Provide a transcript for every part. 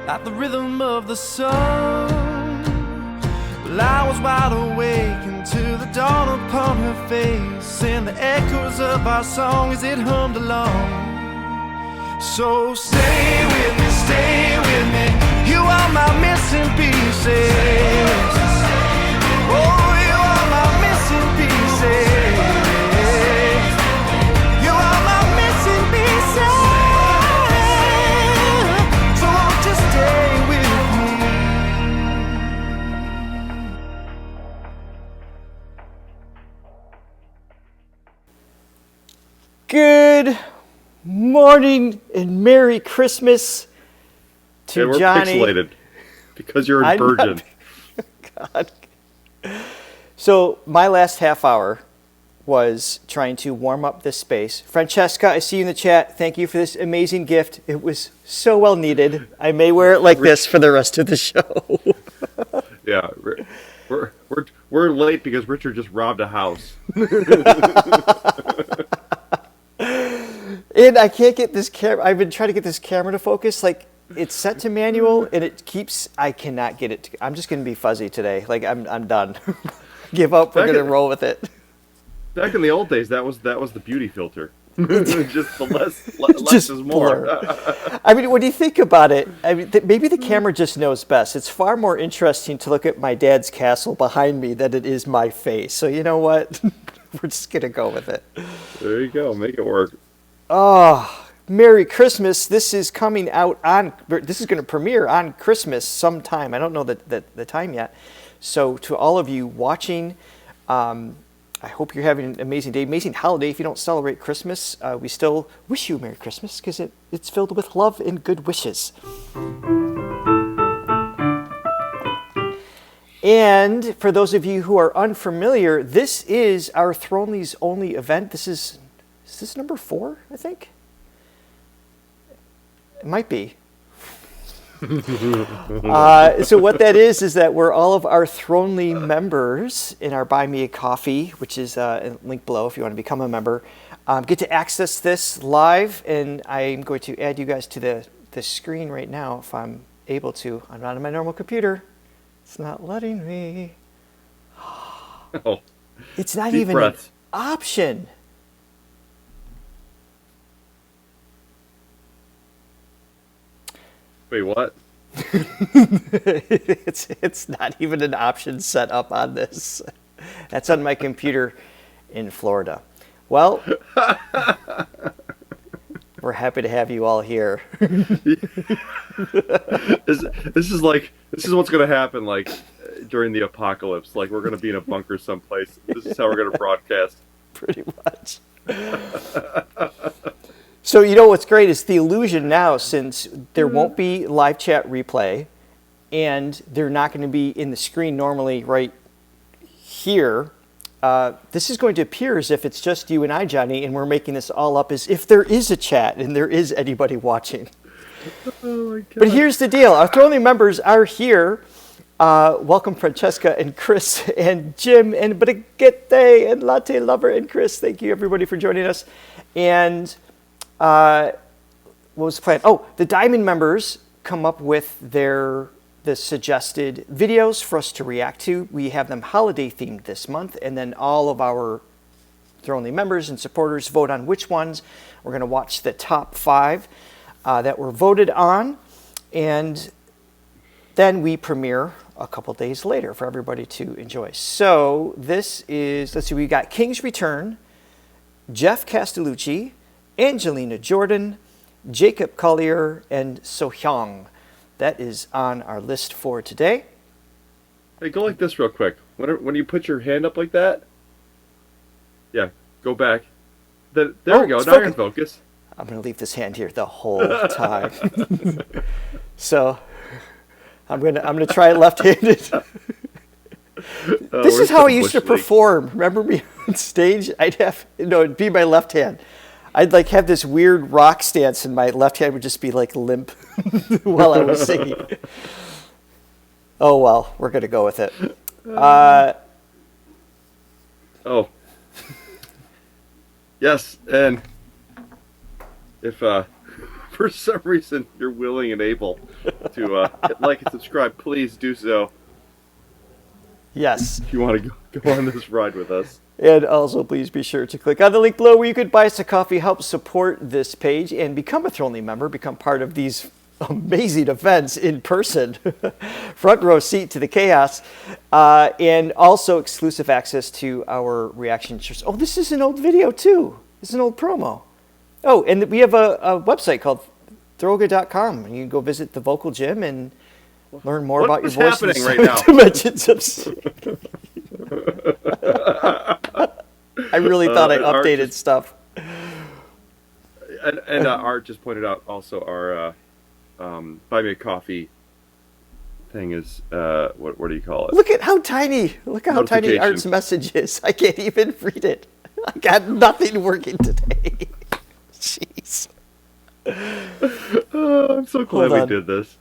at the rhythm of the sun. Well, I was wide awake until the dawn upon her face, and the echoes of our song as it hummed along. So stay with me, you are my missing pieces. Oh, you are my missing pieces. You are my missing pieces. So won't you stay with me? Good morning and Merry Christmas to we're Johnny. Pixelated because you're a virgin. God. So my last half hour was trying to warm up this space. Francesca, I see you in the chat. Thank you for this amazing gift. It was so well needed. I may wear it like this for the rest of the show. Yeah, we're late because Richard just robbed a house. And I can't get this camera. I've been trying to get this camera to focus. Like, it's set to manual, and it keeps. I cannot get it. I'm just going to be fuzzy today. Like, I'm done. Give up. We're going to roll with it. Back in the old days, that was the beauty filter. Just the less is more. I mean, when you think about it, I mean, maybe the camera just knows best. It's far more interesting to look at my dad's castle behind me than it is my face. So you know what? We're just going to go with it. There you go. Make it work. Oh, Merry Christmas. This is coming out this is going to premiere on Christmas sometime. I don't know the time yet. So to all of you watching, I hope you're having an amazing day, amazing holiday. If you don't celebrate Christmas, we still wish you a Merry Christmas because it's filled with love and good wishes. And for those of you who are unfamiliar, this is our Thronlys only event. This is this number 4, I think? It might be. So what that is that we're all of our Thronly members in our Buy Me a Coffee, which is a link below if you want to become a member, get to access this live, and I'm going to add you guys to the screen right now if I'm able to. I'm not on my normal computer. It's not letting me. Oh, it's not deep even breaths. an option. Wait, what? It's not even an option set up on this. That's on my computer in Florida. Well, we're happy to have you all here. This is what's going to happen like during the apocalypse. Like we're going to be in a bunker someplace. This is how we're going to broadcast. Pretty much. So you know what's great is the illusion now, since there won't be live chat replay, and they're not going to be in the screen normally right here. This is going to appear as if it's just you and I, Johnny, and we're making this all up as if there is a chat and there is anybody watching. Oh my God. But here's the deal. Our Thronly members are here. Welcome Francesca and Chris and Jim and Brigitte and Latte Lover and Chris. Thank you everybody for joining us. And what was the plan? Oh, the Diamond members come up with the suggested videos for us to react to. We have them holiday themed this month, and then all of our Thronly members and supporters vote on which ones. We're going to watch the top 5 that were voted on, and then we premiere a couple days later for everybody to enjoy. So this is, let's see, we got King's Return, Geoff Castellucci, Angelina Jordan, Jacob Collier, and Sohyang. That is on our list for today. Hey, go like this real quick. When you put your hand up like that, yeah, go back. There we go. Now you're in focus. I'm going to leave this hand here the whole time. So I'm going to try left-handed. This is how I used to perform. Remember me on stage? It'd be my left hand. I'd like have this weird rock stance, and my left hand would just be like limp while I was singing. Oh well, we're gonna go with it. Oh. Yes, and if for some reason you're willing and able to hit like and subscribe, please do so. Yes. If you want to go on this ride with us. And also, please be sure to click on the link below where you could buy us a coffee, help support this page, and become a Thronlys member, become part of these amazing events in person. Front row seat to the chaos. And also exclusive access to our reaction shows. Oh, this is an old video, too. This is an old promo. Oh, and we have a website called Throga.com. You can go visit the vocal gym and learn more about your voice and right now? dimensions of singing. I really thought I updated stuff. And Art just pointed out also our Buy Me a Coffee thing is, what do you call it? Look at how tiny, Art's message is. I can't even read it. I got nothing working today. Jeez. I'm so glad we did this.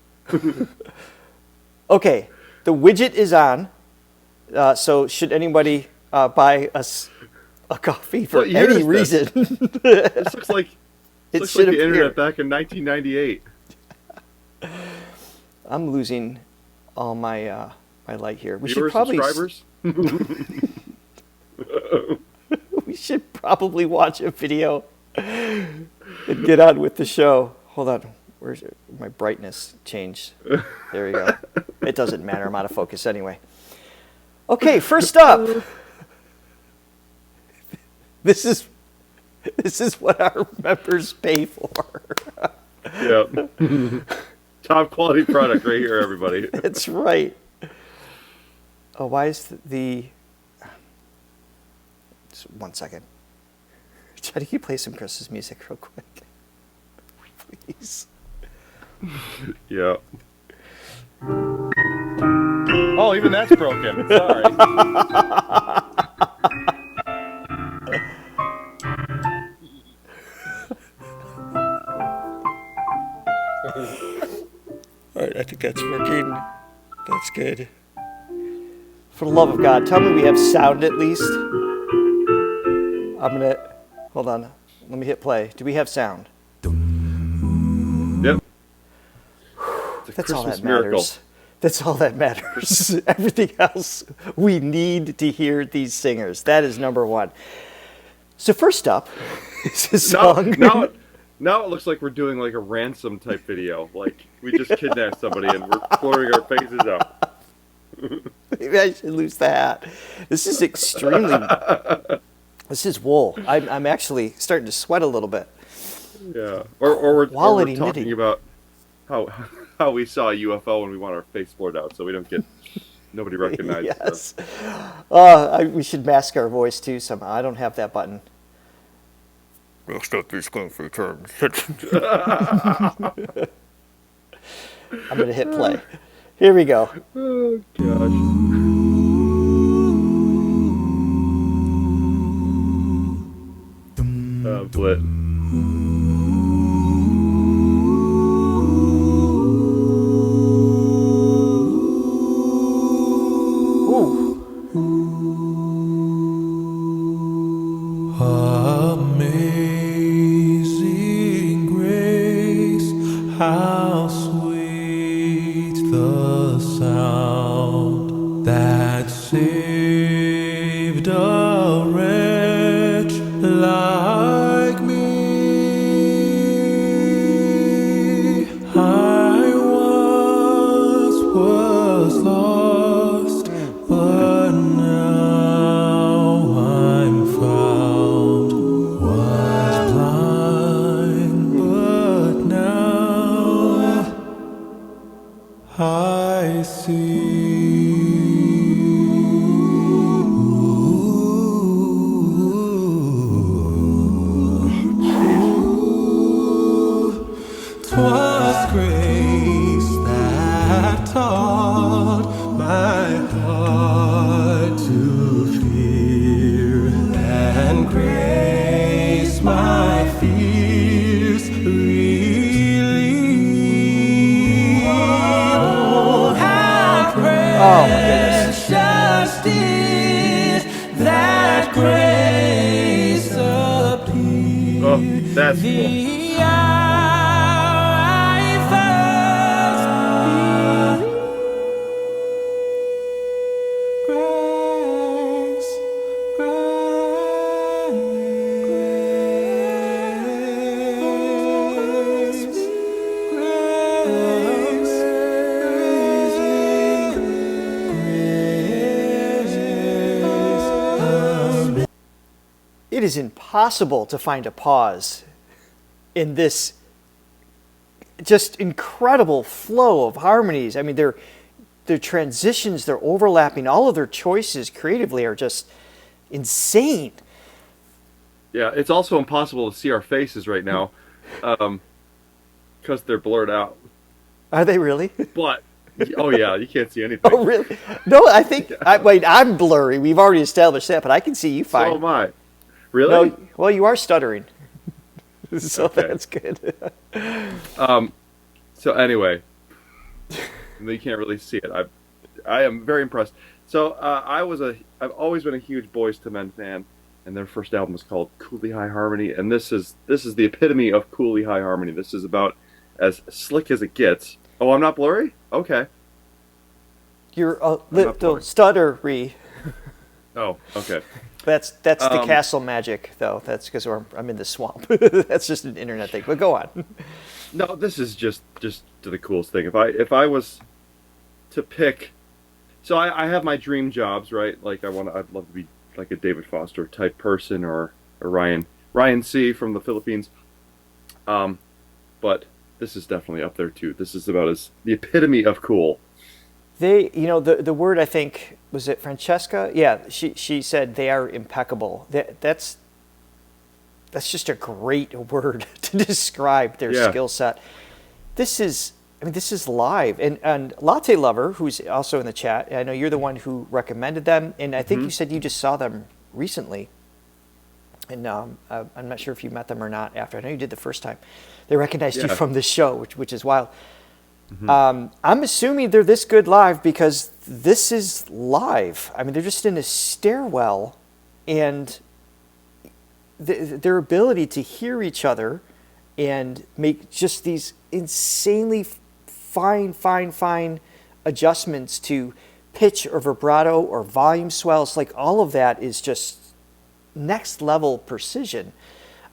Okay, the widget is on. So should anybody buy us a coffee for any reason? This looks like it looks should like the appear. internet back in 1998. I'm losing all my my light here. We Viewers, should probably subscribers. we should probably watch a video and get on with the show. Hold on. Where's it? My brightness changed? There you go. It doesn't matter. I'm out of focus anyway. Okay, first up. This is what our members pay for. Yep. Top quality product right here, everybody. That's right. Oh, why is the... Just 1 second. Can you play some Chris's music real quick? Please. Yeah. Oh, even that's broken. Sorry. All right, I think that's working. That's good. For the love of God, tell me we have sound at least. Hold on. Let me hit play. Do we have sound? Yep. That's all that matters. That's all that matters. Everything else, we need to hear these singers. That is number one. So first up is a song. Now it looks like we're doing like a ransom type video. Like we just kidnapped somebody and we're blurring our faces out. Maybe I should lose the hat. This is extremely... This is wool. I'm actually starting to sweat a little bit. Yeah. Or we're talking knitting. about how we saw a UFO when we want our face blurred out so we don't get nobody recognized. Yes. We should mask our voice too somehow. I don't have that button. Next up is going for terms. I'm going to hit play. Here we go. Oh, gosh. Blit. Amazing grace, how sweet the sound that saved a wretch like me. I once was lost, but now I'm found. Was blind, but now I see. 'Twas grace that taught my heart to fear, and grace my fears relieve. Oh, how precious is that grace appeared. Oh, that's cool. The hour I first it is impossible to find a pause in this just incredible flow of harmonies. I mean, their transitions, their overlapping, all of their choices creatively are just insane. Yeah, it's also impossible to see our faces right now because they're blurred out. Are they really? But, oh yeah, you can't see anything. Oh, really? No, I think, wait, I'm blurry. We've already established that, but I can see you fine. So am I. Really? No, well, you are stuttering. So Okay. that's good. So anyway, you can't really see it. I am very impressed. So I've always been a huge Boyz II Men fan, and their first album was called Cooley High Harmony, and this is the epitome of Cooley High Harmony. This is about as slick as it gets. Oh, I'm not blurry? Okay. You're a little stuttery. Oh, okay. That's the castle magic, though. That's because I'm in the swamp. That's just an internet thing. But go on. No, this is just the coolest thing. If I was to pick, so I have my dream jobs, right? Like I'd love to be like a David Foster type person, or a Ryan C from the Philippines. But this is definitely up there too. This is about the epitome of cool. They, the word, I think, was it Francesca? Yeah, she said they are impeccable. That's just a great word to describe their skill set. This is live. And Latte Lover, who's also in the chat, I know you're the one who recommended them, and I think you said you just saw them recently. And I'm not sure if you met them or not after. I know you did the first time. They recognized you from this show, which is wild. I'm assuming they're this good live because this is live. I mean, they're just in a stairwell, and their ability to hear each other and make just these insanely fine adjustments to pitch or vibrato or volume swells, like all of that is just next level precision.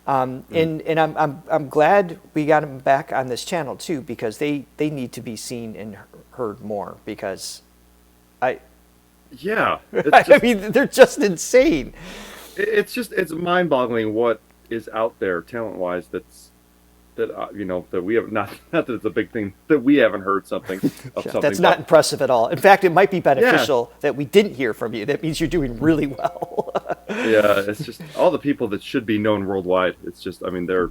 And I'm glad we got them back on this channel too, because they need to be seen and heard more, because I mean, they're just insane. It's mind-boggling what is out there talent-wise that we have not that it's a big thing that we haven't heard something. That's not impressive at all. In fact, it might be beneficial that we didn't hear from you. That means you're doing really well. Yeah, it's just all the people that should be known worldwide. It's just, I mean, they're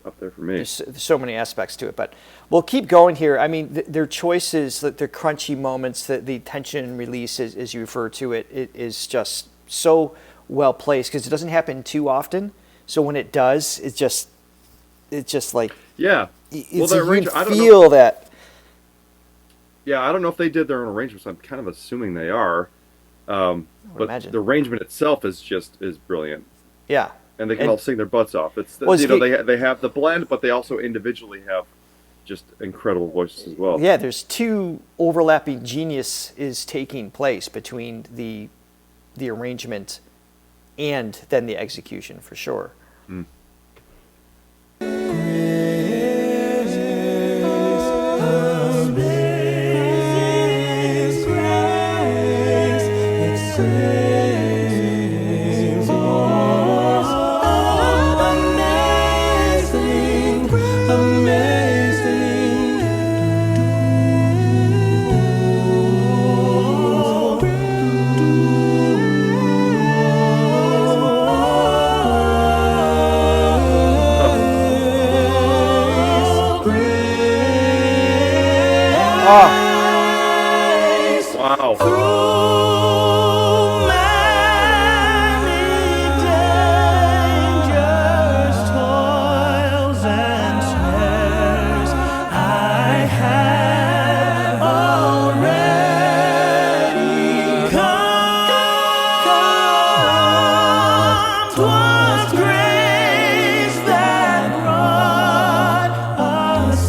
up there for me. There's so many aspects to it, but we'll keep going here. I mean, their choices, their crunchy moments, the tension and release, as you refer to it, it is just so well placed, because it doesn't happen too often. So when it does, it's just like, yeah. It's feel that. Yeah, I don't know if they did their own arrangements. I'm kind of assuming they are. But imagine. The arrangement itself is brilliant. Yeah. And they can all sing their butts off. It's they have the blend, but they also individually have just incredible voices as well. Yeah, there's two overlapping genius is taking place between the arrangement and then the execution, for sure. Mm.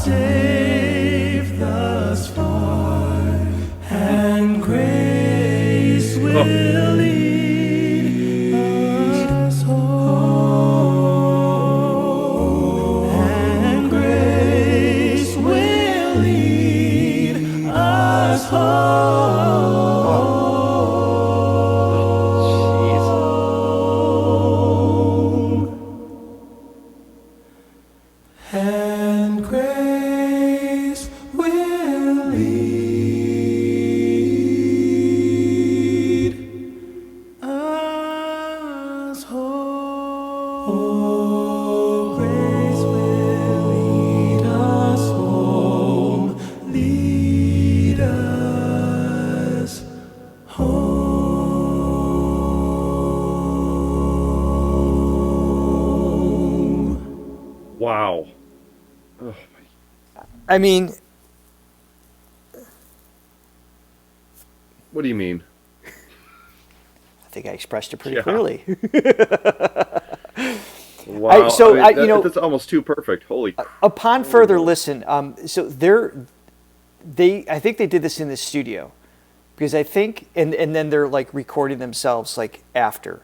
Safe thus far, and great. I mean, What do you mean? I think I expressed it pretty clearly. Wow. That's almost too perfect. Holy crap. Upon further listen, so I think they did this in the studio, because I think, and then they're like recording themselves like after.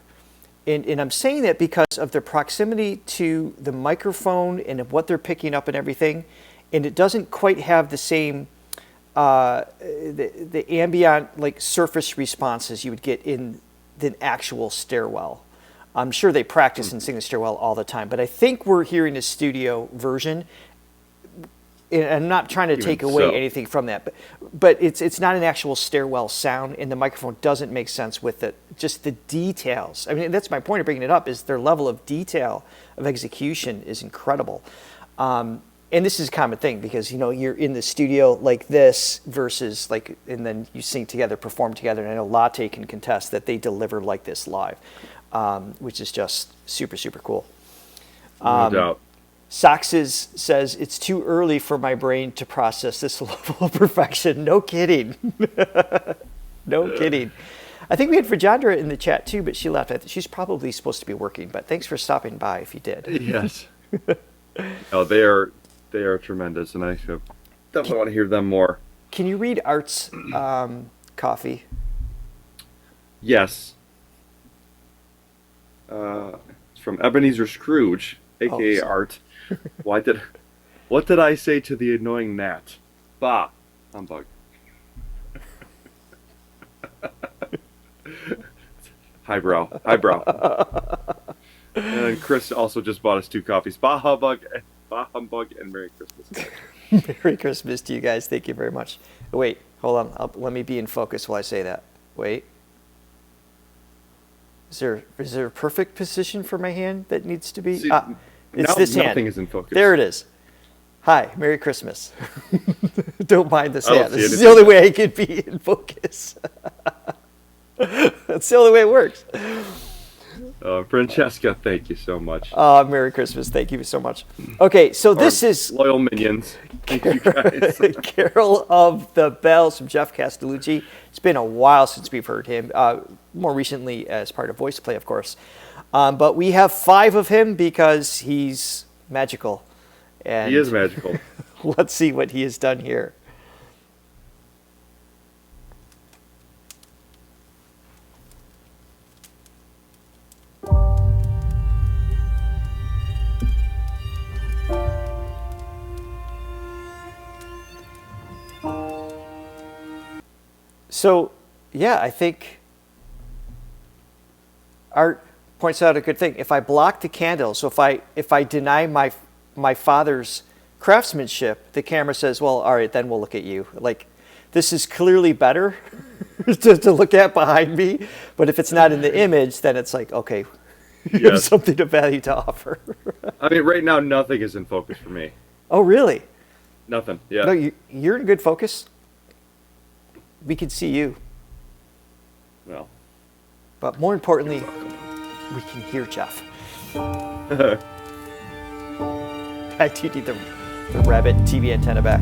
And I'm saying that because of their proximity to the microphone and of what they're picking up and everything, and it doesn't quite have the same the ambient like surface responses you would get in the actual stairwell. I'm sure they practice and sing the stairwell all the time, but I think we're hearing a studio version. And I'm not trying to take away anything from that, but it's not an actual stairwell sound, and the microphone doesn't make sense with it. Just the details. I mean, that's my point of bringing it up, is their level of detail of execution is incredible. And this is a common thing, because, you know, you're in the studio like this versus like, and then you sing together, perform together. And I know Litle can contest that they deliver like this live, which is just super, super cool. No doubt. Soxes says, it's too early for my brain to process this level of perfection. No kidding. No kidding. I think we had Vrajandra in the chat too, but she left. She's probably supposed to be working, but thanks for stopping by if you did. Yes. No, they are tremendous, and I definitely want to hear them more. Can you read Art's coffee? Yes. It's from Ebenezer Scrooge, a.k.a. Art. What did I say to the annoying gnat? Bah, humbug. Highbrow. And Chris also just bought us 2 coffees. Bah humbug, and Merry Christmas. Merry Christmas to you guys. Thank you very much. Wait, hold on. Let me be in focus while I say that. Wait. Is there a perfect position for my hand that needs to be? See, it's now this hand. Nothing is in focus. There it is. Hi, Merry Christmas. Don't mind this hand. This is anything. the only way I can be in focus. That's the only way it works. Francesca, thank you so much. Merry Christmas. Thank you so much. Okay, so this is loyal minions. Thank you guys. Carol of the Bells from Geoff Castellucci. It's been a while since we've heard him. More recently as part of Voice Play, of course. But we have 5 of him because he's magical. And he is magical. Let's see what he has done here. So, yeah, I think Art points out a good thing. If I block the candle, so if I deny my father's craftsmanship, the camera says, well, all right, then we'll look at you. Like, this is clearly better to look at behind me, but if it's not in the image, then it's like, okay, you have something of value to offer. I mean, right now, nothing is in focus for me. Oh, really? Nothing, yeah. No, you're in good focus. We can see you. Well. But more importantly, we can hear Geoff. I do need the rabbit TV antenna back.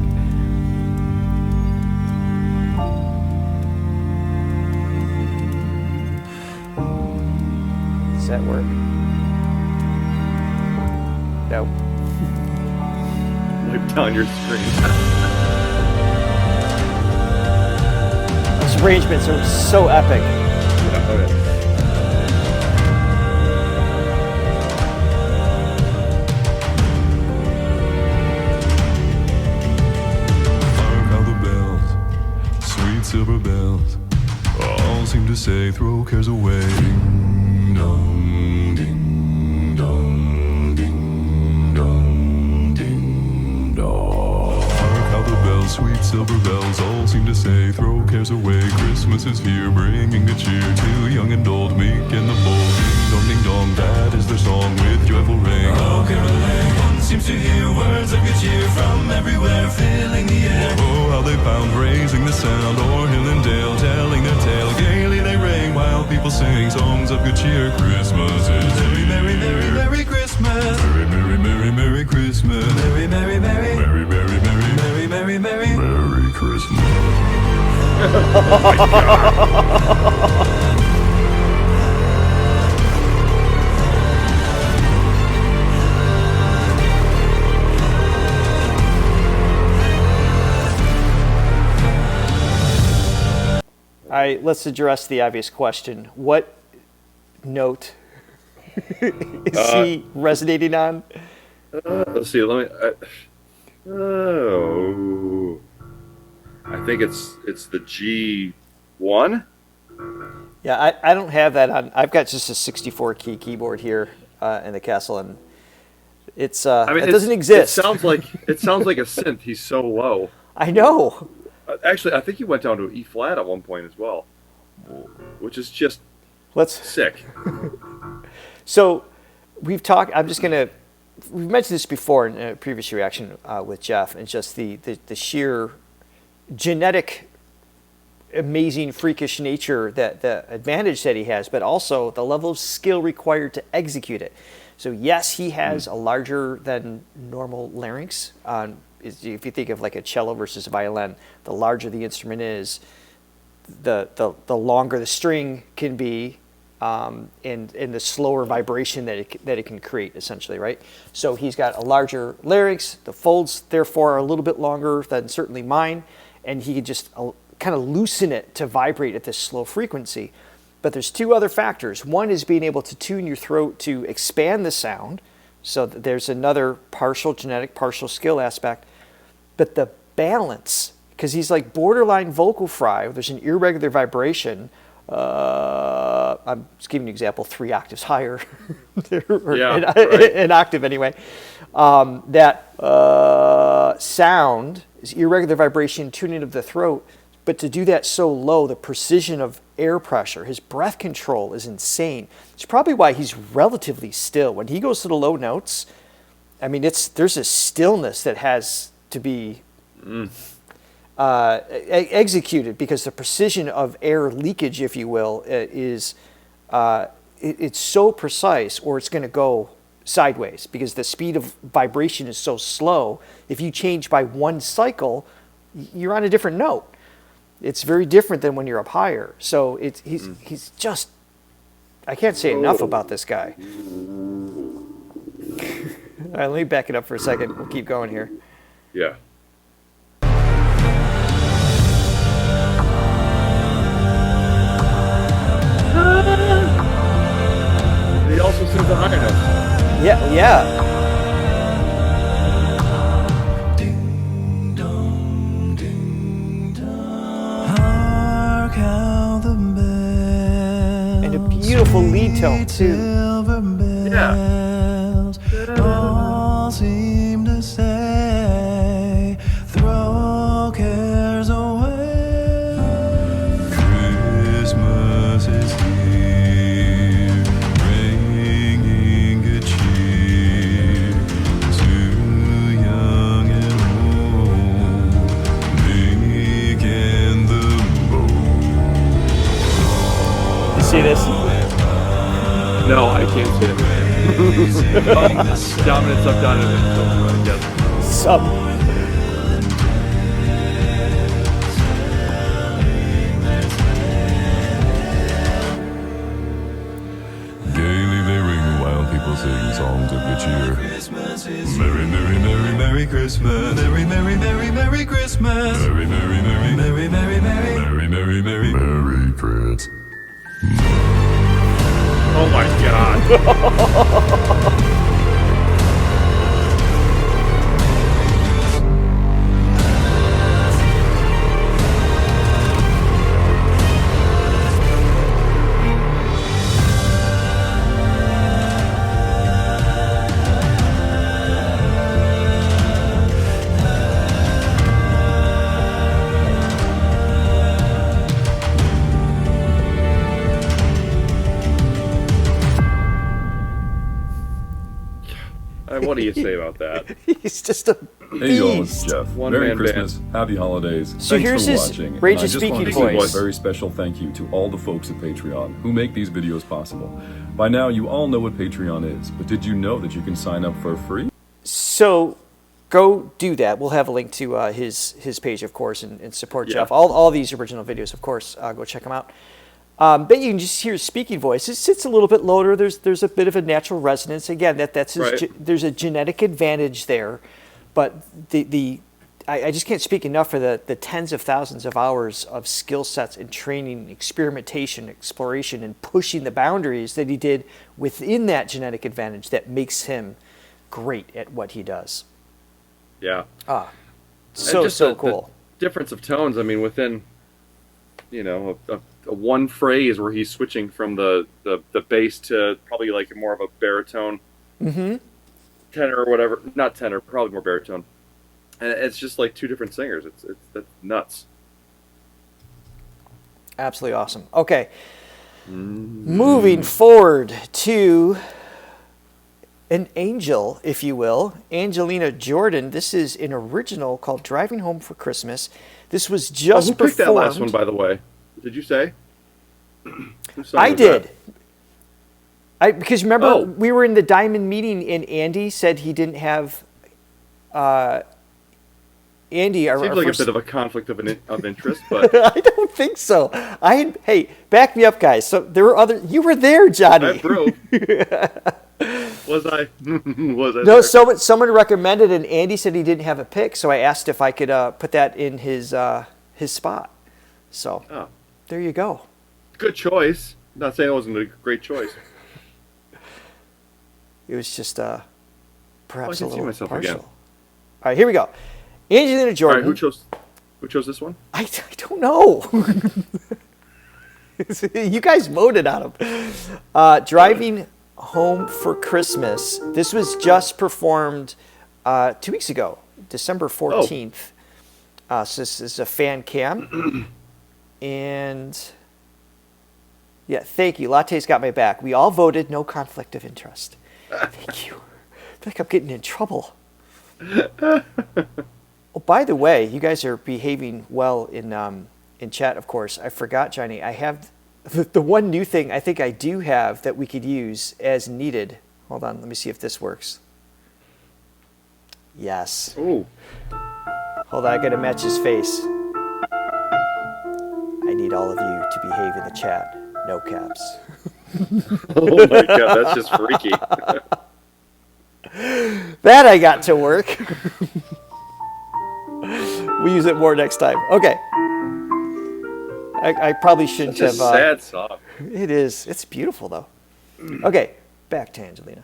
Does that work? No. Wipe down your screen. Those arrangements are so epic. Hark how the bells, sweet silver bells, all seem to say, throw cares away. Ding dong, ding dong, ding dong, ding dong. Hark how the bells, sweet silver bells, all seem to say, throw cares away. Christmas is here, bringing good cheer to young and old, meek and the bold. Ding dong, that is their song with joyful ring. Oh, caroling, one seems to hear words of good cheer from everywhere, filling the air. Oh, how they pound, raising the sound, o'er hill and dale, telling their tale. Gaily they ring, while people sing songs of good cheer. Christmas is here. Merry, merry, merry Christmas. Merry, merry, merry, merry Christmas. Merry, merry, merry. Merry, merry, merry. All right, let's address the obvious question. What note is he resonating on? Let's see. Let me. I think it's the G1. Yeah, I don't have that on. I've got just a 64 key keyboard here in the Castle, and it's it doesn't exist. It sounds like a synth. He's so low. I know. Actually, I think he went down to an E flat at one point as well, which is just sick. So we've talked. We've mentioned this before in a previous reaction with Geoff, and just the sheer genetic, amazing, freakish nature, the advantage that he has, but also the level of skill required to execute it. So yes, he has a larger than normal larynx. If you think of like a cello versus a violin, the larger the instrument is, the longer the string can be, and the slower vibration that it can create, essentially, right? So he's got a larger larynx. The folds, therefore, are a little bit longer than certainly mine, and he can just kind of loosen it to vibrate at this slow frequency. But there's two other factors. One is being able to tune your throat to expand the sound. So there's another partial genetic, partial skill aspect. But the balance, because he's like borderline vocal fry, there's an irregular vibration. I'm just giving you an example, 3 octaves higher, an octave anyway. That sound is irregular vibration, tuning of the throat. But to do that so low, the precision of air pressure, his breath control is insane. It's probably why he's relatively still. When he goes to the low notes, I mean, there's a stillness that has to be executed, because the precision of air leakage, if you will, is it's so precise, or it's going to go sideways, because the speed of vibration is so slow. If you change by 1 cycle, you're on a different note. It's very different than when you're up higher. So he's just, I can't say enough about this guy. All right, let me back it up for a second. We'll keep going here. Yeah. He also sings the higher notes. Yeah. And a beautiful lead tone too. Yeah. All seem to say, throw cares away. Christmas is here, bringing good cheer to young and old, big and the bold. You see this? No, I can't see it. Dominant, subdominant, yes. Sub. Gaily they ring while people sing songs of good cheer. Merry, merry, merry, merry Christmas. Merry, merry, merry, merry Christmas. Merry, merry, merry, merry, merry, merry, merry, merry, merry, merry Christmas. Oh my God. What do you say about that? He's just a beast. Hey y'all, it's Geoff. One Merry man Christmas, band. happy holidays. So Thanks here's for his watching. range And I of just speaking wanted to give voice. a very special thank you to all the folks at Patreon who make these videos possible. By now, you all know what Patreon is, but did you know that you can sign up for free? So go do that. We'll have a link to his page, of course, and support Yeah. Geoff. All these original videos, of course. Go check them out. But you can just hear his speaking voice. It sits a little bit lower. There's a bit of a natural resonance. Again, that's his, Right. there's a genetic advantage there. But I just can't speak enough for the tens of thousands of hours of skill sets and training, experimentation, exploration, and pushing the boundaries that he did within that genetic advantage that makes him great at what he does. Yeah. So just so the cool. difference of tones. I mean, within, a one phrase where he's switching from the bass to probably like more of a baritone, tenor or whatever. Not tenor, probably more baritone. And it's just like two different singers. That's nuts. Absolutely awesome. Okay. Moving forward to an angel, if you will, Angelina Jordan. This is an original called "Driving Home for Christmas." This was just Who picked that performed. last one, by the way? Did you say? Whose song I was did. that? Because remember, Oh. we were in the Diamond meeting, and Andy said he didn't have. Andy, our Seems like first, a bit of a conflict of interest, but I don't think so. Hey, back me up, guys. So there were other. You were there, Johnny. I approve. Was I? Was I? No, there? someone recommended, and Andy said he didn't have a pick, so I asked if I could put that in his spot. So Oh, there you go. good choice. Not saying it wasn't a great choice. It was just perhaps I a can see little myself partial. again. All right, here we go. Angelina All right, Jordan. who chose this one? I don't know. You guys voted on him. Driving Home for Christmas. This was just performed 2 weeks ago, December 14th. So this is a fan cam. And yeah, thank you. Latte's got my back. We all voted no conflict of interest. Thank you. I feel like I'm getting in trouble. Oh, by the way, you guys are behaving well in chat, of course. I forgot, Johnny. I have the one new thing I think I do have that we could use as needed. Hold on, let me see if this works. Yes. Oh, Hold on, I gotta match his face. I need all of you to behave in the chat. No caps. oh my God, that's just freaky. That I got to work. We use it more next time. Okay. I probably shouldn't It's a have. sad song. It is. It's beautiful, though. Okay, back to Angelina.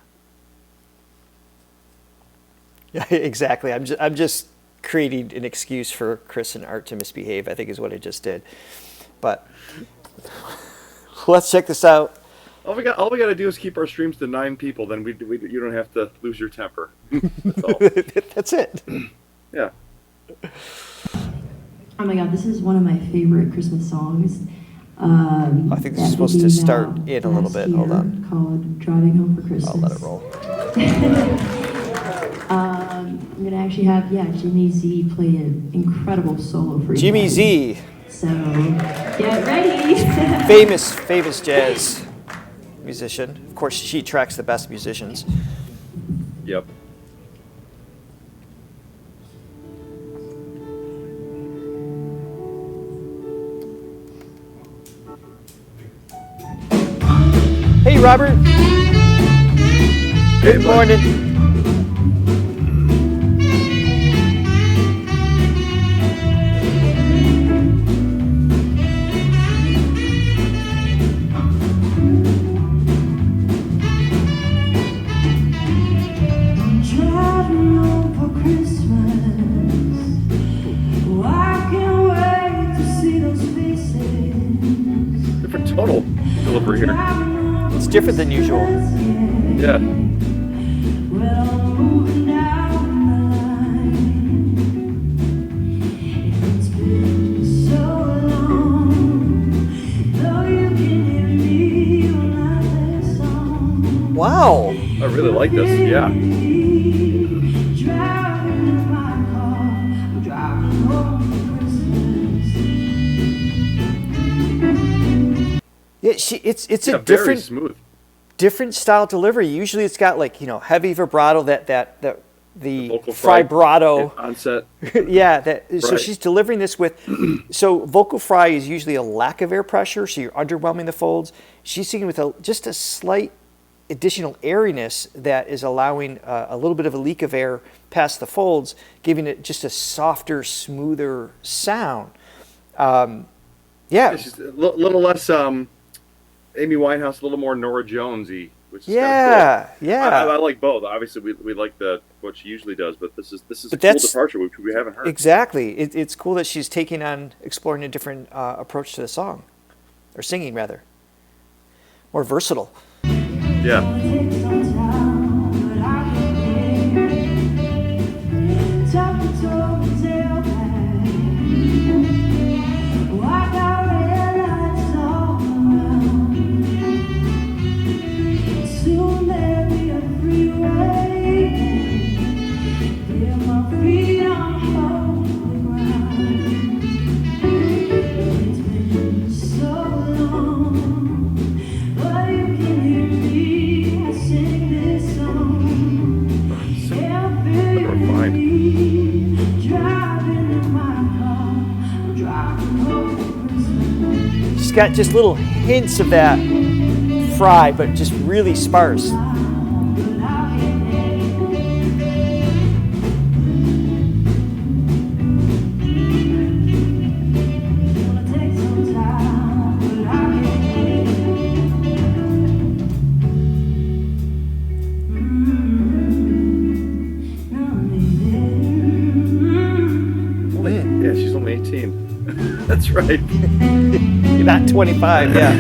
Yeah, exactly. I'm just creating an excuse for Chris and Art to misbehave, I think is what I just did. But let's check this out. All we got to do is keep our streams to 9 people. Then you don't have to lose your temper. That's all. That's it. Yeah. Oh my God, this is one of my favorite Christmas songs. I think this is supposed to start in a little bit. Hold on. Called "Driving Home for Christmas." I'll let it roll. I'm gonna actually have Jimmy Z play an incredible solo for you. Jimmy guys. Z, So get ready. famous jazz musician. Of course, she tracks the best musicians. Yep. Hey, Robert. Good morning. Driving home for Christmas. Oh, I can't wait to see those faces. Different tonal delivery here. It's different than usual. Yeah. Well, I'm moving down the line. It's been so long. Though you can hear me when I play a song. Wow. I really like this. Yeah. Driving in my car. I'm driving home for Christmas. Yeah, it's Yeah, a very different smooth. style delivery. Usually it's got like, heavy vibrato, that the vocal vibrato onset. yeah, so Right. she's delivering this with, so vocal fry is usually a lack of air pressure, so you're underwhelming the folds. She's singing with just a slight additional airiness that is allowing a little bit of a leak of air past the folds, giving it just a softer, smoother sound. Yeah, she's a little less Amy Winehouse, a little more Nora Jonesy, which is yeah, cool. yeah. I like both. Obviously, we like what she usually does, but this is But a cool that's- departure which we haven't heard. Exactly. It's cool that she's taking on exploring a different approach to the song, or singing rather, more versatile. Yeah. She's got just little hints of that fry, but just really sparse. Yeah, she's only 18. That's right. You're not 25, yeah.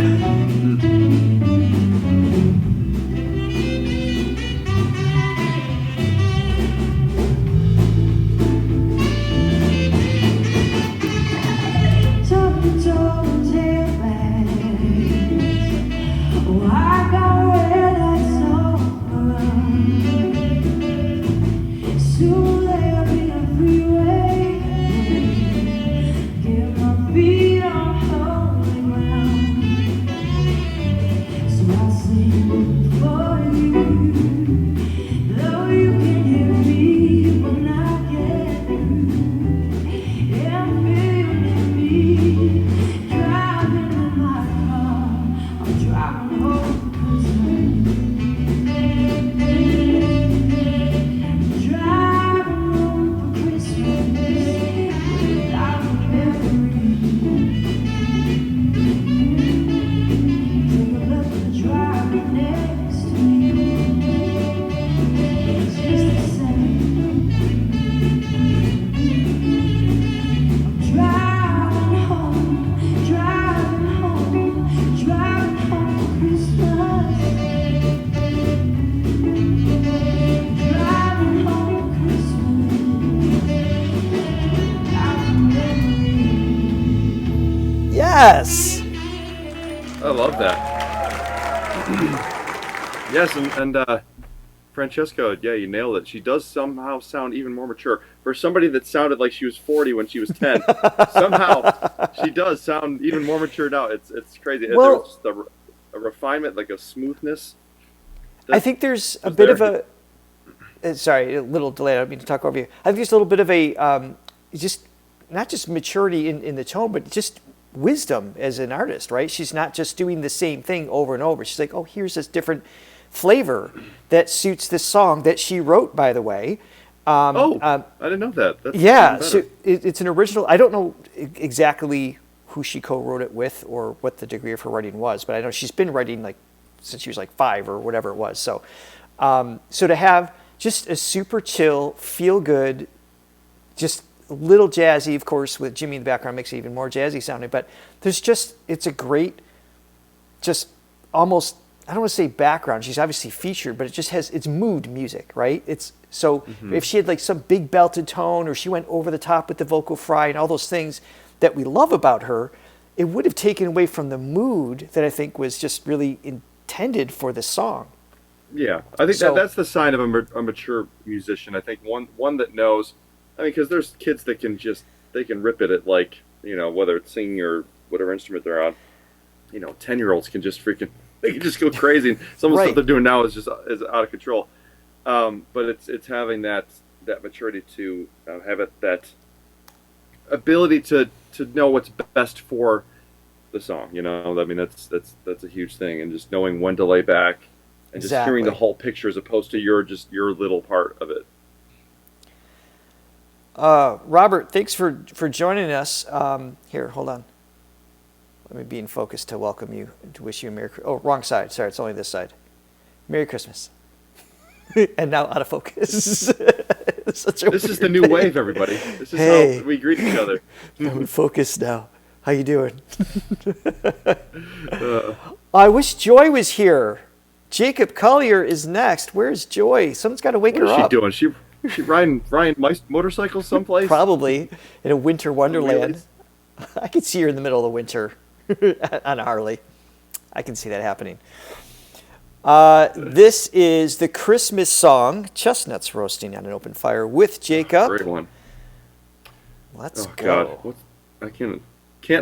Yes. I love that. Yes, and Francesco, yeah, you nailed it. She does somehow sound even more mature. For somebody that sounded like she was 40 when she was 10, somehow she does sound even more mature now. It's crazy. Well, There's just a refinement, like a smoothness. I think there's a bit of a, sorry, a little delay. I don't mean to talk over you. I think there's a little bit of a, just not just maturity in the tone, but just wisdom as an artist, right? She's not just doing the same thing over and over. She's like, oh, here's this different flavor that suits this song that she wrote, by the way. I didn't know that. That's Yeah, so it's an original. I don't know exactly who she co-wrote it with or what the degree of her writing was, but I know she's been writing like since she was like 5 or whatever it was. So, so to have just a super chill, feel good, just a little jazzy, of course, with Jimmy in the background makes it even more jazzy sounding. But there's just, it's a great, just almost, I don't want to say background. She's obviously featured, but it just has, it's mood music, right? It's so if she had like some big belted tone or she went over the top with the vocal fry and all those things that we love about her, it would have taken away from the mood that I think was just really intended for the song. Yeah, I think So- that's the sign of a mature musician. I think one that knows. I mean, because there's kids that they can rip it at, like, you know, whether it's singing or whatever instrument they're on. You know, 10-year-olds can just they can just go crazy. And some of the Right. stuff they're doing now is out of control. But it's having that that maturity to have that ability to know what's best for the song. You know, I mean, that's a huge thing, and just knowing when to lay back and just hearing the whole picture as opposed to your little part of it. Robert, thanks for joining us. Here, hold on. Let me be in focus to welcome you, to wish you a Merry Christmas. Oh, wrong side. Sorry, it's only this side. Merry Christmas. And now out of focus. This is the new wave, everybody. This is how we greet each other. I'm in focus now. How you doing? I wiwish Joy was here. Jacob Collier is next. Where's Joy? Someone's got to wake her up. What is she doing? She riding motorcycles someplace? Probably in a winter wonderland. I could see her in the middle of the winter on a Harley. I can see that happening. This is the Christmas song, Chestnuts Roasting on an Open Fire with Jacob. Great one. Let's go. God. I can't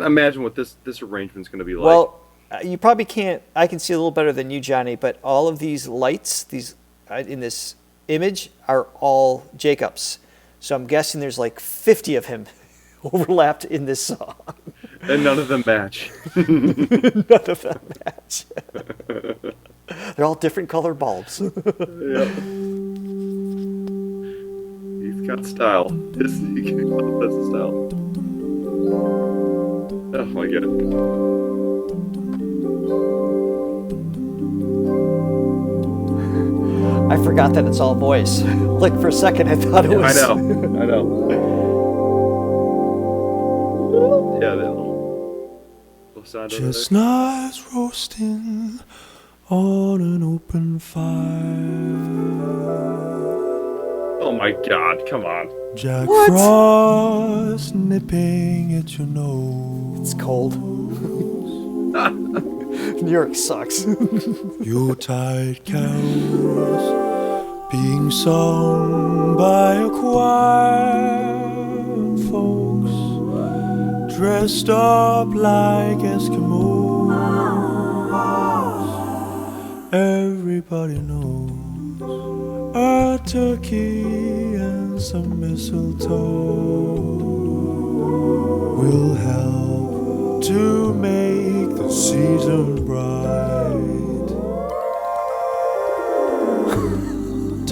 imagine what this arrangement's going to be like. Well, you probably can't. I can see a little better than you, Johnny, but all of these lights in this image are all Jacob's. So I'm guessing there's like 50 of him overlapped in this song. And none of them match. None of them match. They're all different color bulbs. Yep. He's got style. That's the style. Oh my god. I forgot that it's all voice. Like for a second I thought it was. I know. Yeah, that little sound over there. Chestnuts roasting on an open fire. Oh my god, come on. Jack Frost nipping at your nose. It's cold. New York sucks. Yuletide carols being sung by a choir of folks dressed up like Eskimos. Everybody knows a turkey and some mistletoe will help to make the season bright.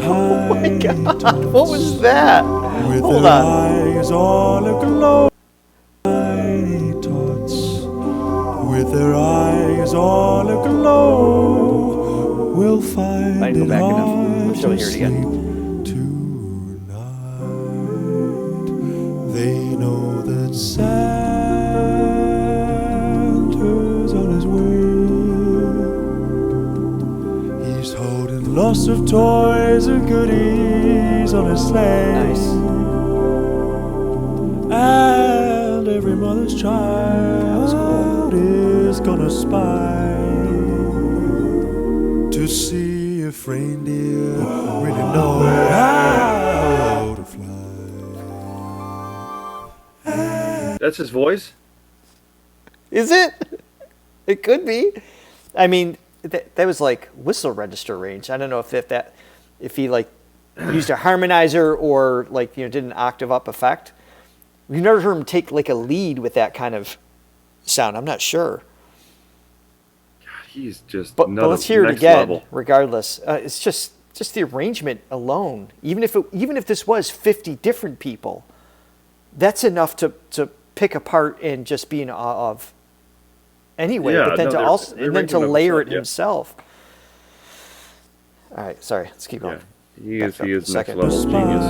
Oh my god, what was that? With Hold their on. eyes all aglow, tiny tots. With their eyes all aglow, we'll find I didn't go it back enough. I'm hard still to hear it again. sleep tonight. They know that Santa's on his way. He's holding lots of toys and goodies on his sleigh. Nice. And every mother's child is gonna spy to see if reindeer really know how to fly. That's his voice? Is it? It could be. I mean, that was like whistle register range. I don't know if he like used a harmonizer or like, did an octave up effect. We've never heard him take like a lead with that kind of sound. I'm not sure. God, he's just But let's hear it next again. level. Regardless, it's just the arrangement alone. Even if this was 50 different people, that's enough to pick apart and just be in awe of. Anyway, Yeah, but then no, to layer it yeah. himself. All right, sorry. Let's keep going. Yeah. He is next Second. level genius.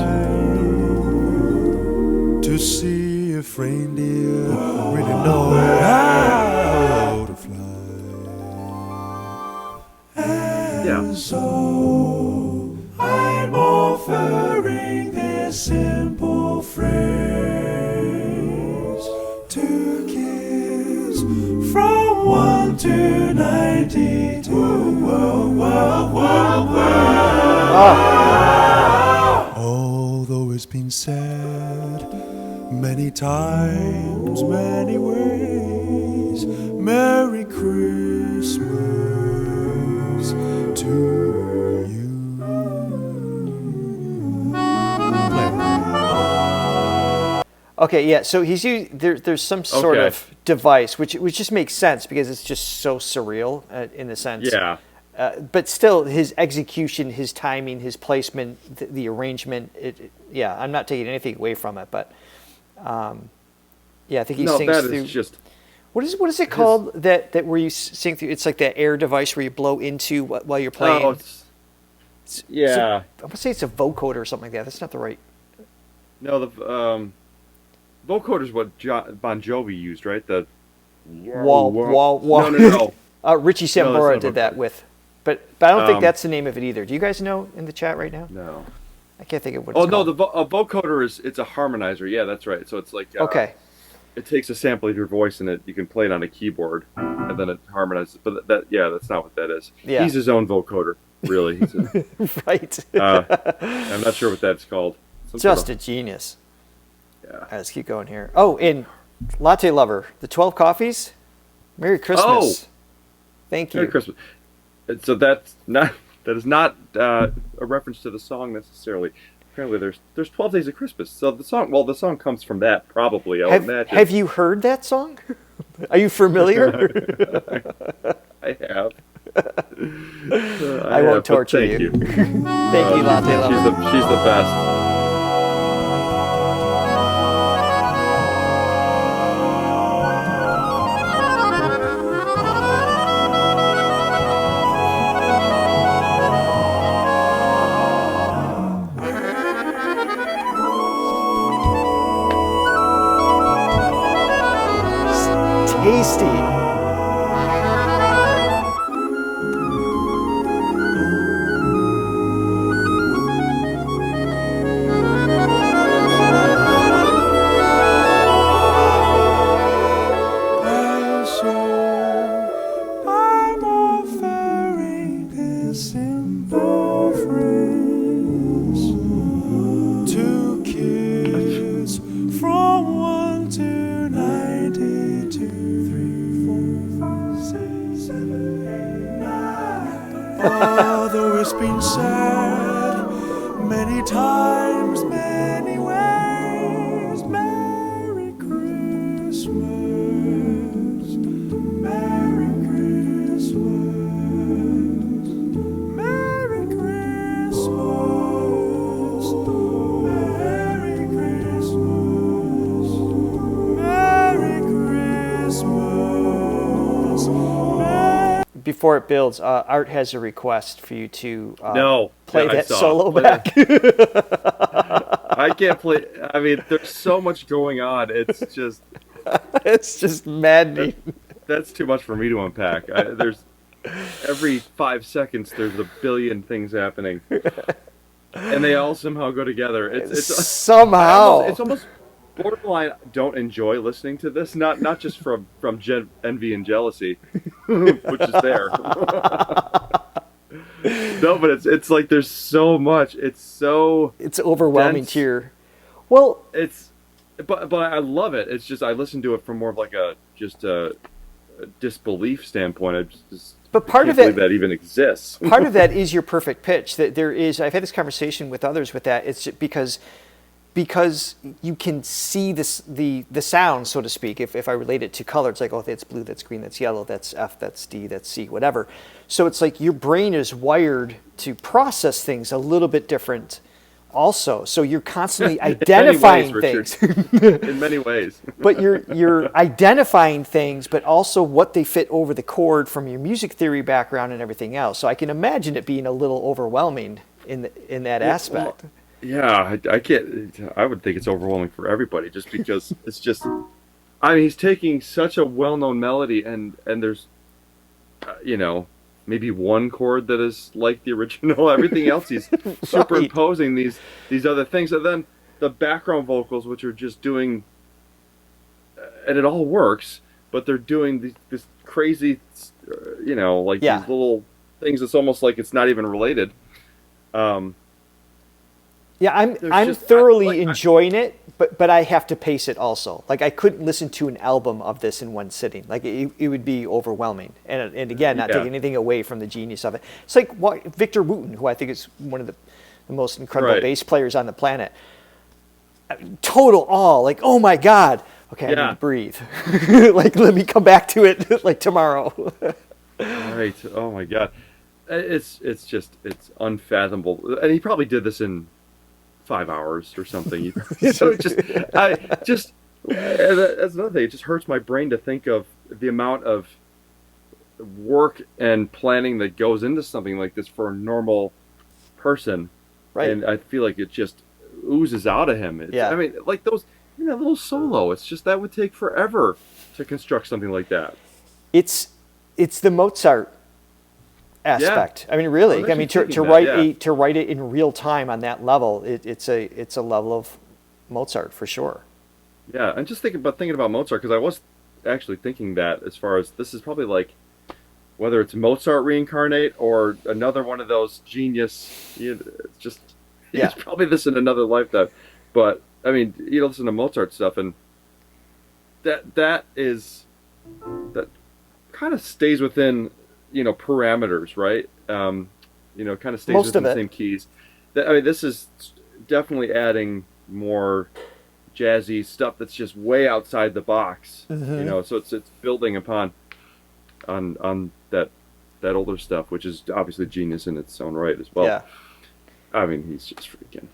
To see if reindeer really know how to fly. Yeah. So I'm offering this simple phrase to kids from 1 to 92. Although it's been said many times, many ways, Merry Christmas to you. Play Okay, yeah. So he's there's some sort Okay. of device, which just makes sense because it's just so surreal in a sense. Yeah. But still, his execution, his timing, his placement, the arrangement. Yeah, I'm not taking anything away from it, but yeah, I think he No, sings that through. is just. What is it called that where you sing through? It's like that air device where you blow into while you're playing. Oh, yeah. I would say it's a vocoder or something like that. That's not the right. No, the vocoder is what Bon Jovi used, right? The Wall. No. Richie No, Sambora that's not did that vocoder. with, but I don't think that's the name of it either. Do you guys know in the chat right now? No. I can't think of what. Oh It's no, called. a vocoder it's a harmonizer. Yeah, that's right. So it's like Okay. It takes a sample of your voice and you can play it on a keyboard, and then it harmonizes. But that's not what that is. Yeah. He's his own vocoder, really. Right. I'm not sure what that's called. Some sort Just of- a genius. Yeah. All right, let's keep going here. Oh, in Latte Lover, the 12 Coffees. Merry Christmas. Oh! Thank you. Merry Christmas. So that is not a reference to the song necessarily. Apparently, there's 12 Days of Christmas. So the song comes from that probably. I would imagine. Have you heard that song? Are you familiar? I have. I won't torture thank you. you. Thank you, Latte Lover. She's the best. Tasty. I'm offering this simple phrase to kids from 1 to 92, 3, 4, 5, 6, 7, 8, 9. Although it's been said many times, many ways, Merry Christmas. Merry Christmas, Merry Christmas, Merry Christmas, Merry Christmas. Before it builds, Art has a request for you to play Yeah, I that saw. solo Play back. I can't play. I mean, there's so much going on. It's just It's just maddening. that's too much for me to unpack. There's every 5 seconds there's a billion things happening, and they all somehow go together. It's Somehow. it's almost borderline. Don't enjoy listening to this. Not just from envy and jealousy, which is there. No, but it's like there's so much. It's overwhelming dense. to your. Well, But I love it. It's just I listen to it from more of like a disbelief standpoint. I just But part can't of it- believe that even exists. part of that is your perfect pitch. That there is. I've had this conversation with others with that. It's just because you can see the sound, so to speak. If I relate it to color, it's like, oh, that's blue, that's green, that's yellow, that's F, that's D, that's C, whatever. So it's like your brain is wired to process things a little bit different also. So you're constantly identifying In many ways, things. Richard. In many ways. But you're identifying things, but also what they fit over the chord from your music theory background and everything else. So I can imagine it being a little overwhelming in that aspect. Well, yeah, I can't. I would think it's overwhelming for everybody, just because it's just. I mean, he's taking such a well-known melody, and there's, maybe one chord that is like the original. Everything else, he's superimposing these other things, and then the background vocals, which are just doing, and it all works, but they're doing this crazy, these little things. It's almost like it's not even related. Yeah, I'm just- thoroughly enjoying it, but I have to pace it also. Like I couldn't listen to an album of this in one sitting. Like it would be overwhelming. And again, not Yeah. taking anything away from the genius of it. It's like Victor Wooten, who I think is one of the most incredible Right. bass players on the planet. total awe, like, oh my God. Okay, I need to breathe. Like, let me come back to it like tomorrow. Right. Oh my God. It's unfathomable. And he probably did this in 5 hours or something. So that's another thing. It just hurts my brain to think of the amount of work and planning that goes into something like this for a normal person. Right. And I feel like it just oozes out of him. I mean, like those, that little solo, it's just, that would take forever to construct something like that. It's the Mozart aspect. I mean, really. I mean, to write it in real time on that level, it's a level of Mozart for sure. Yeah, and just thinking about Mozart, because I was actually thinking that, as far as this is probably like, whether it's Mozart reincarnate or another one of those genius, it's probably this in another lifetime. But I mean, you listen to Mozart stuff, and that kind of stays within parameters, right? Kind of stays within the same keys. I mean, this is definitely adding more jazzy stuff that's just way outside the box. Mm-hmm. So it's building upon on that older stuff, which is obviously genius in its own right as well. Yeah. I mean, he's just freaking.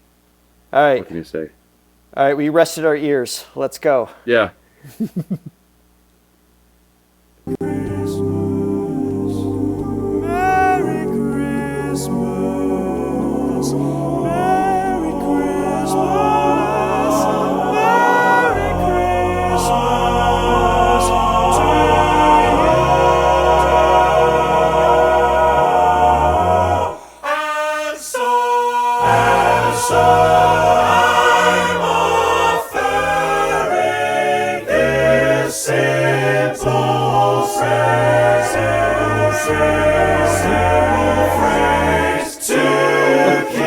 All right. What can you say? All right, we rested our ears. Let's go. Yeah. Merry Christmas, Merry Christmas, Merry Christmas to you. And so I'm offering this simple phrase to kiss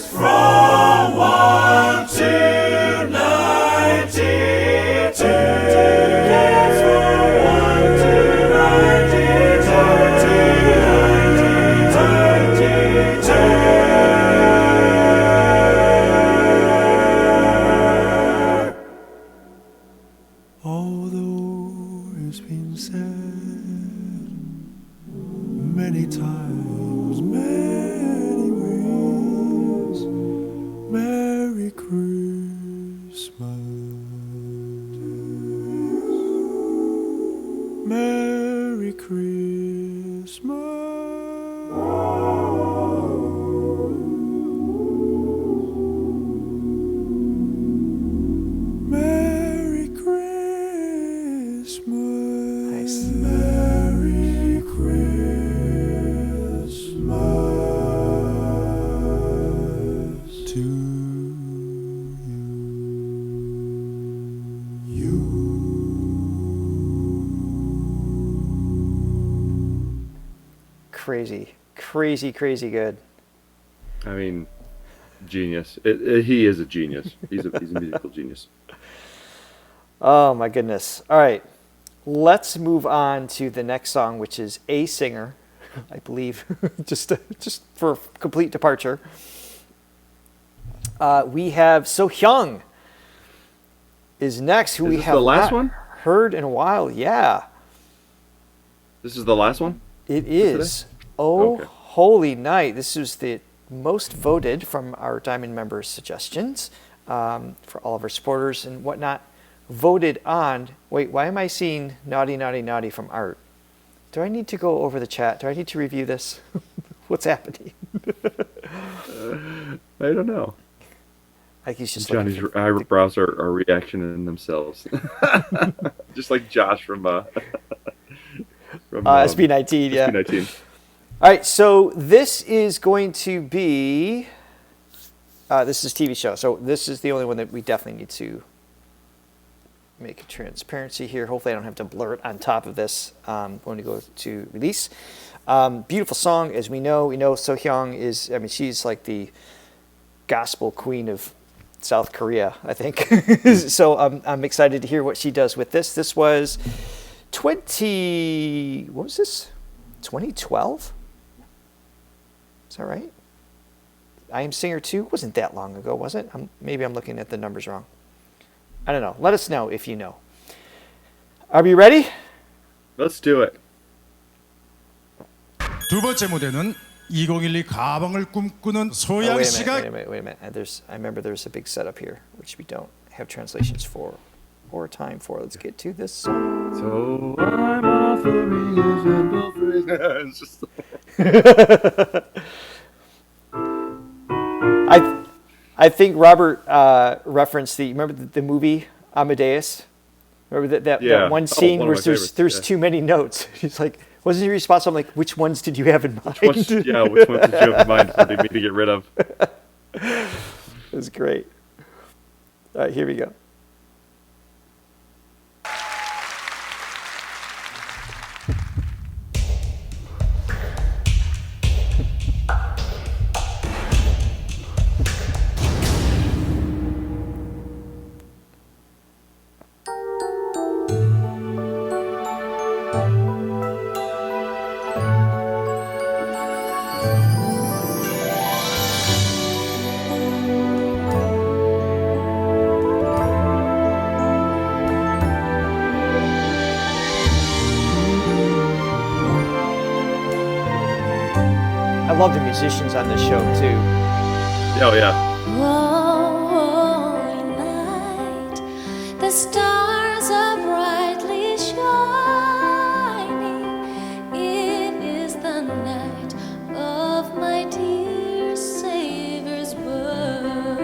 from 1 to 92. Yes, from 1 to 92. Although it's been said many times, many ways, Merry Christmas, Merry Christmas. Merry Christmas. Nice. Merry Christmas to you. Crazy good. I mean, genius. He is a genius. He's a musical genius. Oh my goodness. All right. Let's move on to the next song, which is A Singer, I believe, just for complete departure. We have Sohyang is next, who Is we this have the last not one? heard in a while. Yeah, This is the last one? it is. Oh, Okay. holy night. This was the most voted from our Diamond members' suggestions, for all of our supporters and whatnot. Voted on. Wait, why am I seeing naughty, naughty, naughty from Art? Do I need to go over the chat? Do I need to review this? What's happening? I don't know. Like he's just Johnny's eyebrows are reactioning themselves. Just like Josh from SB19, yeah. SB19. All right, so this is going to be, this is TV show. So this is the only one that we definitely need to make a transparency here. Hopefully I don't have to blur it on top of this when we go to release. Beautiful song, as we know. We know Sohyang is, I mean, she's like the gospel queen of South Korea, I think. So I'm excited to hear what she does with this. This was 2012? Is that right? I Am Singer 2 wasn't that long ago, was it? Maybe I'm looking at the numbers wrong. I don't know. Let us know if you know. Are we ready? Let's do it. 두 번째 무대는 2012 가방을 꿈꾸는 Oh, 소양 wait 씨가 a minute. I remember there's a big setup here, which we don't have translations for or time for. Let's get to this song. So I'm offering you simple phrase. It's just... I think Robert referenced remember the movie Amadeus? Remember that one scene one where of my favorites, there's too many notes. He's like, wasn't your response? I'm like, which ones did you have in mind? which ones did you have in mind for me to get rid of? It was great. All right, here we go. I love the musicians on this show too. Oh yeah. Holy night, the stars are brightly shining. It is the night of my dear Savior's birth.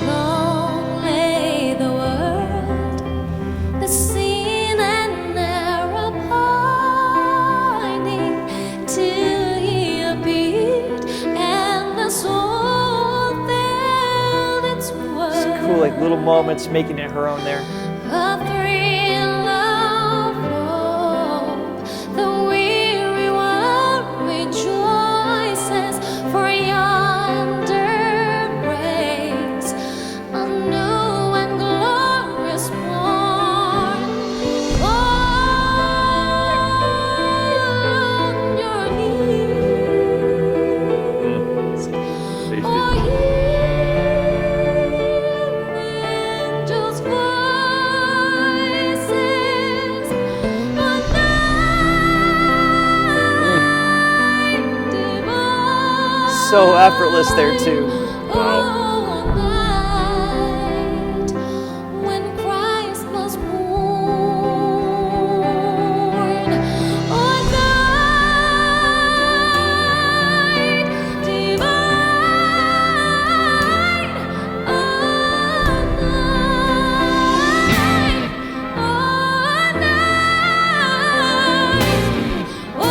Long lay the world, the scene and narrow pining, till he appeared and the soul felt its worth. It's cool, like little moments making it her own there. A thrill of hope, the weary world rejoices, for yonder breaks a new and glorious morn. On your knees, Tasty. or hear angels' voices, a night divine. So effortless there too. Oh, night when Christ was born. Oh, night divine. Oh, night. Oh, night. Oh,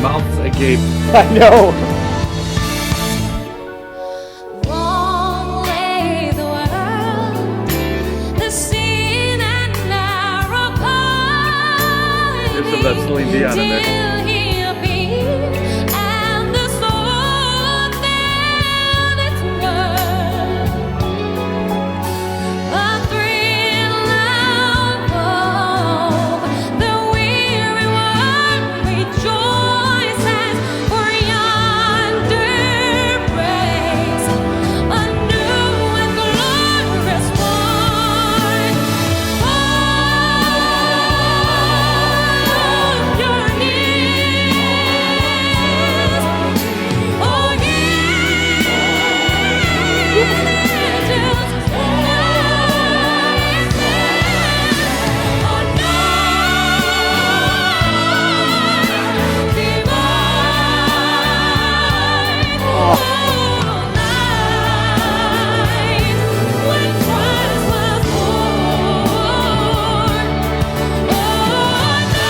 Mouths agape. I know. Long lay the world, the scene and narrow pining, There's some of that Celine Dion in there. till he appeared and the soul felt its worth. A thrill of hope, the weary world rejoices, for yonder breaks a new and glorious morn. On your knees, oh, angels' voices, oh, night divine. Oh, night when Christ was born. Oh, night.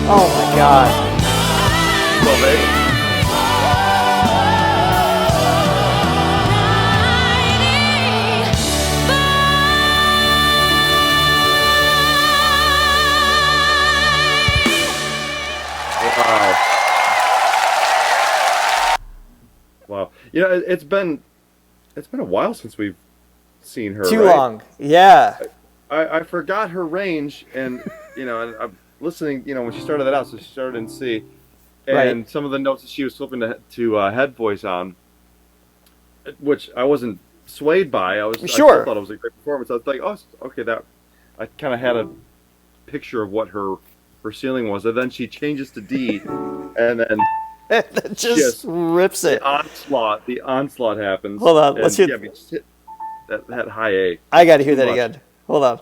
Oh my God. Well, baby. Wow. You know, it's been a while since we've seen her. Too right? long. Yeah. I forgot her range, and you know, and I'm listening. You know, when she started that out, so she started in C, and Right. some of the notes that she was flipping to head voice on, which I wasn't swayed by. I Sure. still thought it was a great performance. I was like, oh, okay, that. I kind of had a picture of what her ceiling was, and then she changes to D, and then That just rips it. the onslaught happens. Hold on, let's and, hear- Yeah, we just hit that high A. I got to hear that Too much. again. Hold on.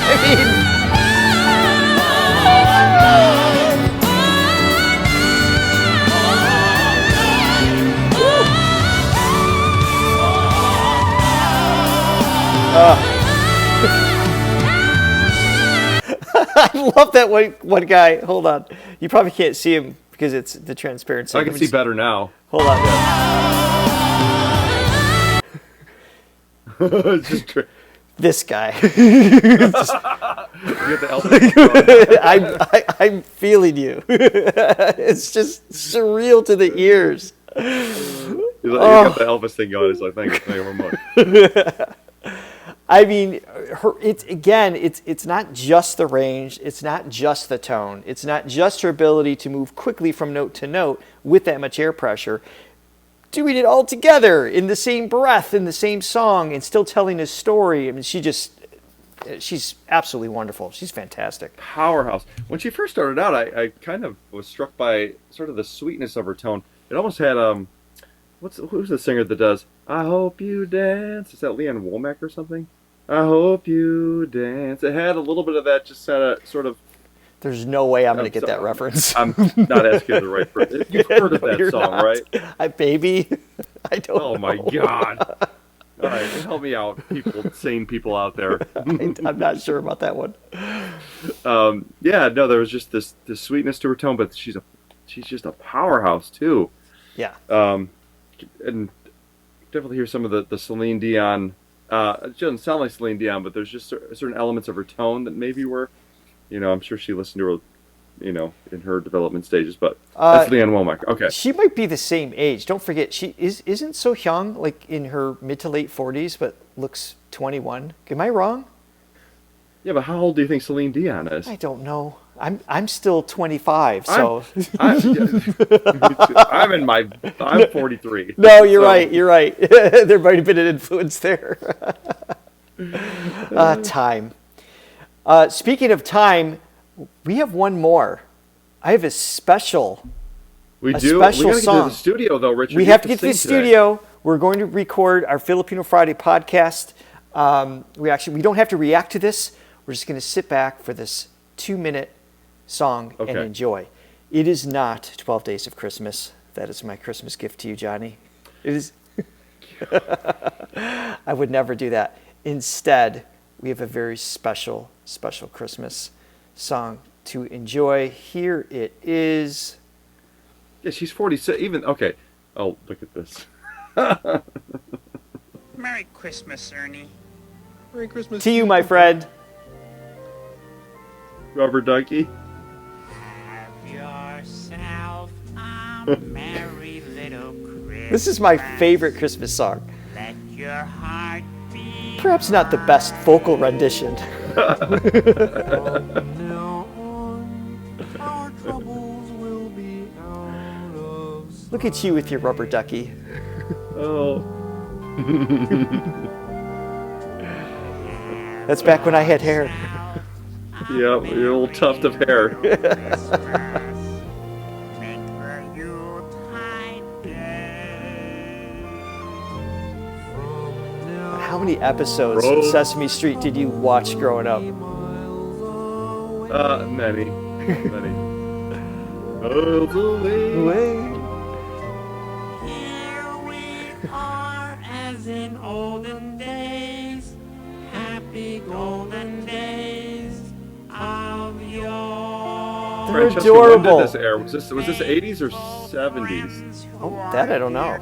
I mean, I love that one guy. Hold on. You probably can't see him because it's the transparency. I can see better now. Hold on. It's just This guy. you get the Elvis. I'm feeling you. It's just surreal to the ears. You got the Elvis thing going. It's like, thank you very much. I mean, it's not just the range, it's not just the tone, it's not just her ability to move quickly from note to note with that much air pressure. Doing it all together in the same breath, in the same song, and still telling a story. I mean, she's absolutely wonderful. She's fantastic. Powerhouse. When she first started out, I kind of was struck by sort of the sweetness of her tone. It almost had who's the singer that does "I Hope You Dance"? Is that Leanne Womack or something? I hope you dance. It had a little bit of that, just sort of. There's no way I'm going to get that reference. I'm not asking the right person. You've heard of that song, not. right? Baby, I don't know. Oh my God! All right, help me out, sane people out there. I'm not sure about that one. Yeah, no, there was just this sweetness to her tone, but she's just a powerhouse too. Yeah. And definitely hear some of the Celine Dion. It doesn't sound like Celine Dion, but there's just certain elements of her tone that maybe were, I'm sure she listened to her, in her development stages. But that's Leanne Womack. Okay. She might be the same age. Don't forget, she isn't Sohyang like in her mid to late 40s, but looks 21. Am I wrong? Yeah, but how old do you think Celine Dion is? I don't know. I'm still 25, so. I'm 43. No, you're right. You're right. There might have been an influence there. Time. Speaking of time, we have one more. I have a special. We a do. Special We gotta song. get to the studio though, Richard. We You have to get to the sing today. studio. We're going to record our Filipino Friday podcast. We don't have to react to this. We're just going to sit back for this 2-minute song and Okay. enjoy. It is not 12 Days of Christmas. That is my Christmas gift to you, Johnny. It is. I would never do that. Instead, we have a very special Christmas song to enjoy. Here it is. Yeah, she's 46. Okay. Oh, look at this. Merry Christmas, Ernie. Merry Christmas To you, my friend. Rubber ducky. Have yourself a merry little Christmas. This is my favorite Christmas song. Let your heart be. Perhaps not the best vocal rendition. Our troubles will be out of Look at you with your rubber ducky. Oh. That's back when I had hair. Yep, your little tuft of hair. How many episodes of Sesame Street did you watch growing up? Many. Many. Oh, the way. Here we are as in olden days, happy golden days of yore. They're Francesca, adorable. when did this air? Was this 80s or 70s? Oh, that I don't know.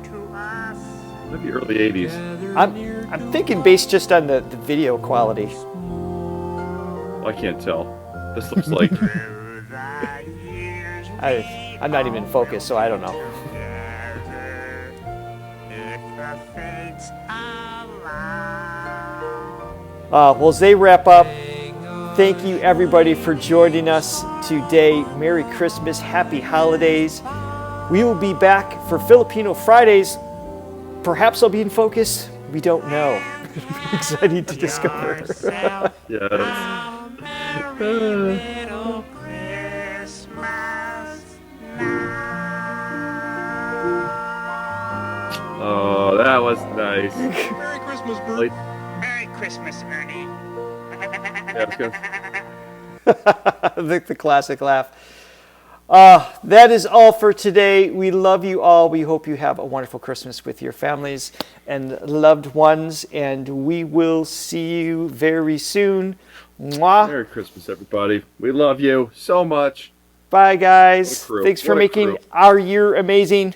Maybe early 80s. I'm thinking based just on the video quality. Well, I can't tell. This looks like. I'm not even in focus, so I don't know. Well, as they wrap up, thank you everybody for joining us today. Merry Christmas, Happy Holidays. We will be back for Filipino Fridays. Perhaps I'll be in focus. We don't know. Excited to discover. Yes. Oh, that was nice. Merry Christmas, Bert. Merry Christmas, Ernie. The classic laugh. That is all for today. We love you all. We hope you have a wonderful Christmas with your families and loved ones, and we will see you very soon. Mwah. Merry Christmas, everybody. We love you so much. Bye, guys. What a crew. Thanks for What a making crew. our year amazing.